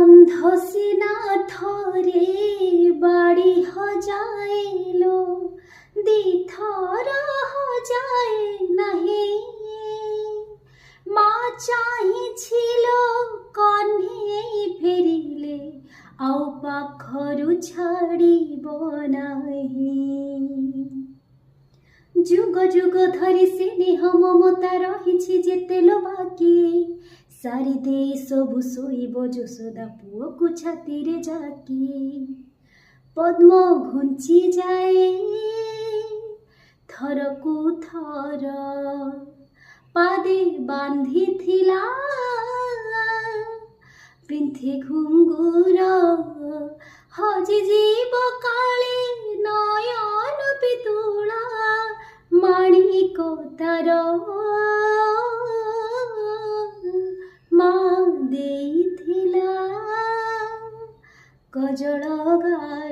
बंध सिना थरे बाड़ी हो जाए लो दिथर हो जाए नहीं माँ चाही छिलो कन्हे फेरिले आउ पाखरु छाड़िबो नाही जुग जुग धरी स्नेह ममता रहिछि जेते लो बाकी सारी दे सबु शोइब यशोदा पुओ को छाती रे जाकी पद्म घुंची जाए थर को थर पादे बांधी थिला पिंथि घुंगुर हजि जीव काले नयन पितुला माणिक तार माँ देइथिला कजल गा